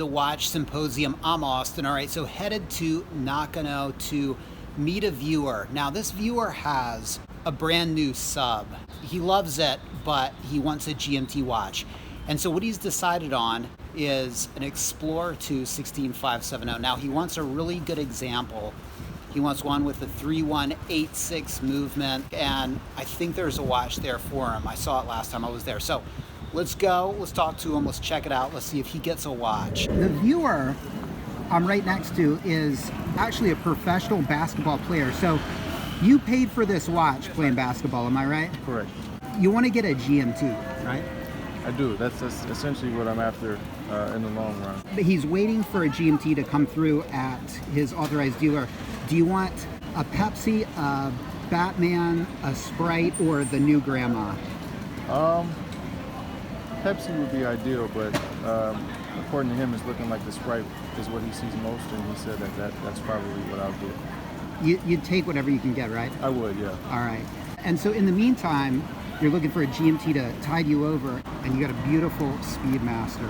Watch Symposium. I'm Austin. All right, so headed to Nakano to meet a viewer. Now, this viewer has a brand new sub. He loves it, but he wants a GMT watch. And so what he's decided on is an Explorer 2 16570. Now, he wants a really good example. He wants one with the 3186 movement, and I think there's a watch there for him. I saw it last time I was there. So let's go, let's talk to him, let's check it out, let's see if he gets a watch. The viewer I'm right next to is actually a professional basketball player. So you paid for this watch playing basketball, am I right? Correct. You want to get a GMT, right? I do. That's essentially what I'm after in the long run. But he's waiting for a GMT to come through at his authorized dealer. Do you want a Pepsi, a Batman, a Sprite, or the new grandma? Pepsi would be ideal, but according to him, it's looking like the Sprite is what he sees most, and he said that's probably what I'll get. You'd take whatever you can get, right? I would, yeah. All right. And so in the meantime, you're looking for a GMT to tide you over, and you got a beautiful Speedmaster.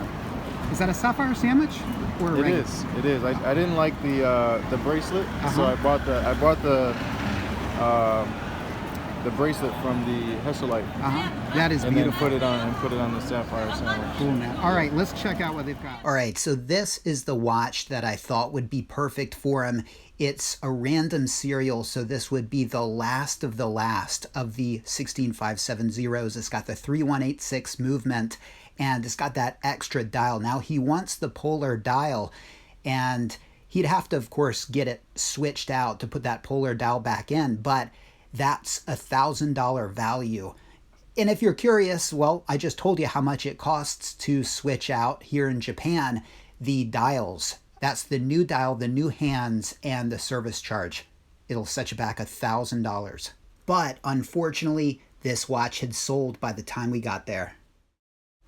Is that a sapphire sandwich or a regular? It is. I didn't like the bracelet, so I bought the bracelet from the Hesalite. That is and beautiful. And then put it on the sapphire sandwich. Cool, man. All right, let's check out what they've got. All right, so this is the watch that I thought would be perfect for him. It's a random serial, so this would be the last of the 16570s. It's got the 3186 movement, and it's got that extra dial. Now, he wants the polar dial, and he'd have to, of course, get it switched out to put that polar dial back in, but that's $1,000 value. And if you're curious, well, I just told you how much it costs to switch out here in Japan the dials. That's the new dial, the new hands, and the service charge. It'll set you back $1,000. But unfortunately, this watch had sold by the time we got there.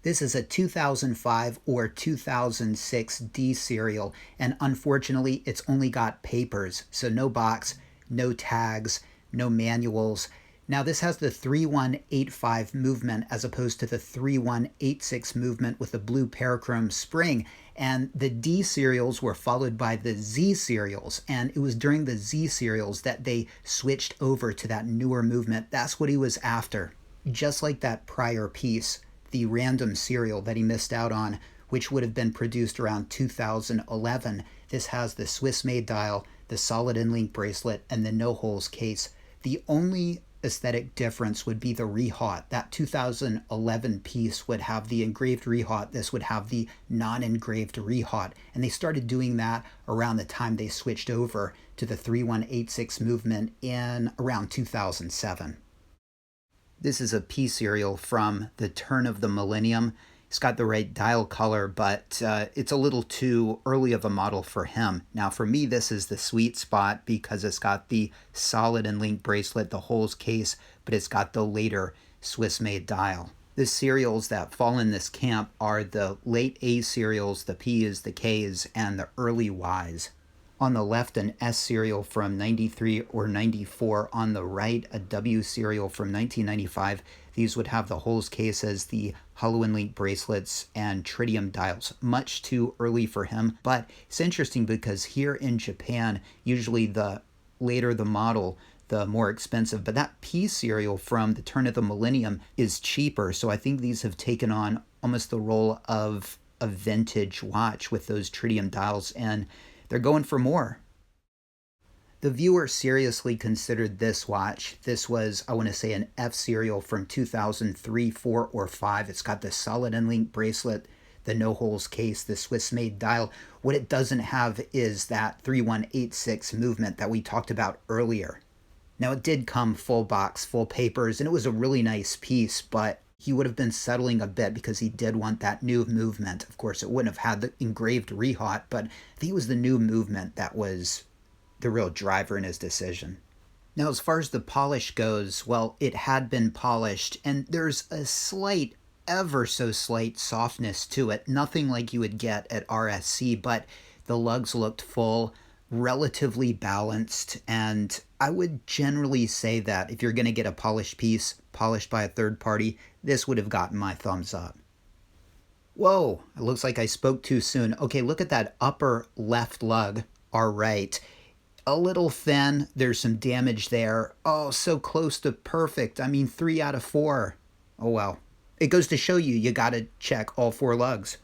This is a 2005 or 2006 D serial, and unfortunately, it's only got papers, so no box, no tags, no manuals. Now this has the 3185 movement as opposed to the 3186 movement with the blue parachrome spring. And the D serials were followed by the Z serials. And it was during the Z serials that they switched over to that newer movement. That's what he was after. Just like that prior piece, the random serial that he missed out on, which would have been produced around 2011. This has the Swiss-made dial, the solid in-link bracelet, and the no-holes case. The only aesthetic difference would be the rehaut. That 2011 piece would have the engraved rehaut. This would have the non-engraved rehaut. And they started doing that around the time they switched over to the 3186 movement in around 2007. This is a P serial from the turn of the millennium. It's got the right dial color, but it's a little too early of a model for him. Now for me, this is the sweet spot because it's got the solid and link bracelet, the holes case, but it's got the later Swiss-made dial. The serials that fall in this camp are the late A serials, the P's, the K's, and the early Y's. On the left, an S serial from 93 or 94. On the right, a W serial from 1995. These would have the holes cases, the hollow and link bracelets, and tritium dials. Much too early for him, but it's interesting because here in Japan, usually the later the model, the more expensive. But that P serial from the turn of the millennium is cheaper, so I think these have taken on almost the role of a vintage watch with those tritium dials, and they're going for more. The viewer seriously considered this watch. This was, I want to say, an F serial from 2003, 4, or 5. It's got the solid in-link bracelet, the no-holes case, the Swiss-made dial. What it doesn't have is that 3186 movement that we talked about earlier. Now, it did come full box, full papers, and it was a really nice piece, but he would have been settling a bit because he did want that new movement. Of course, it wouldn't have had the engraved rehaut, but I think it was the new movement that was the real driver in his decision. Now, as far as the polish goes, well, it had been polished, and there's a slight, ever so slight softness to it. Nothing like you would get at RSC, but the lugs looked full, relatively balanced, and I would generally say that if you're going to get a polished piece, polished by a third party, this would have gotten my thumbs up. Whoa, it looks like I spoke too soon. Okay, look at that upper left lug, our right. A little thin, there's some damage there. Oh, so close to perfect. I mean, 3 out of 4. Oh well. It goes to show you, you gotta check all 4 lugs.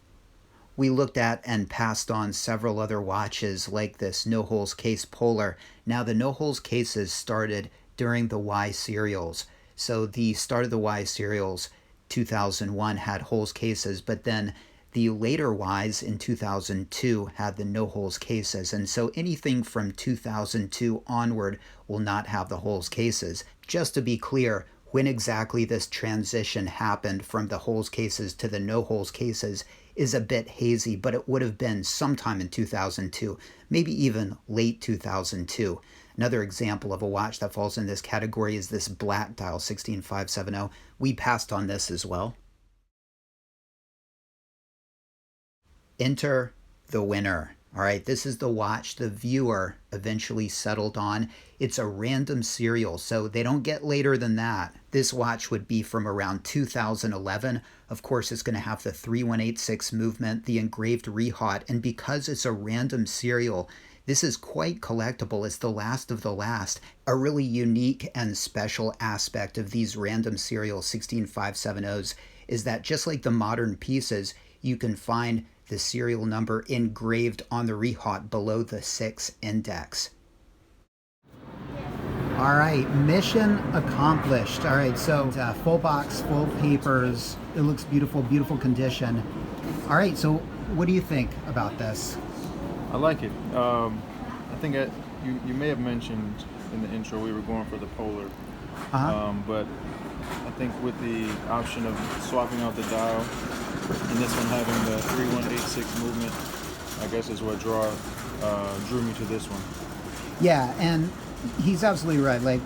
We looked at and passed on several other watches like this no holes case Polar. Now the no holes cases started during the Y serials. So the start of the Y serials 2001 had holes cases, but then the later Ys in 2002 had the no holes cases. And so anything from 2002 onward will not have the holes cases. Just to be clear, when exactly this transition happened from the holes cases to the no holes cases is a bit hazy, but it would have been sometime in 2002, maybe even late 2002. Another example of a watch that falls in this category is this black dial 16570. We passed on this as well. Enter the winner. All right, this is the watch the viewer eventually settled on. It's a random serial, so they don't get later than that. This watch would be from around 2011. Of course, it's going to have the 3186 movement, the engraved rehaut, and because it's a random serial, this is quite collectible. It's the last of the last. A really unique and special aspect of these random serial 16570s is that just like the modern pieces, you can find the serial number engraved on the rehaut below the 6 index. All right, mission accomplished. All right, so full box, full papers. It looks beautiful, beautiful condition. All right, so what do you think about this? I like it. I think you may have mentioned in the intro we were going for the Polar, but I think with the option of swapping out the dial and this one having the 3186 movement, I guess is what drew me to this one. Yeah, and he's absolutely right. Like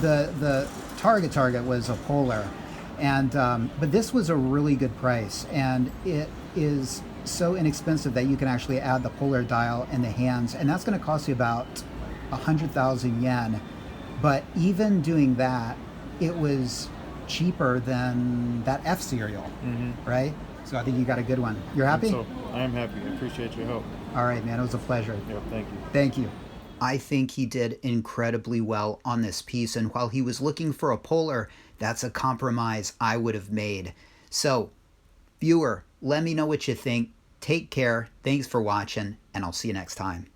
the target was a Polar, and but this was a really good price, and it is so inexpensive that you can actually add the Polar dial and the hands, and that's going to cost you about 100,000 yen. But even doing that, it was cheaper than that F Serial, right? So I think you got a good one. You're happy? So I am happy. I appreciate your help. All right, man. It was a pleasure. Yeah, thank you. Thank you. I think he did incredibly well on this piece, and while he was looking for a Polar, that's a compromise I would have made. So, viewer, let me know what you think. Take care. Thanks for watching, and I'll see you next time.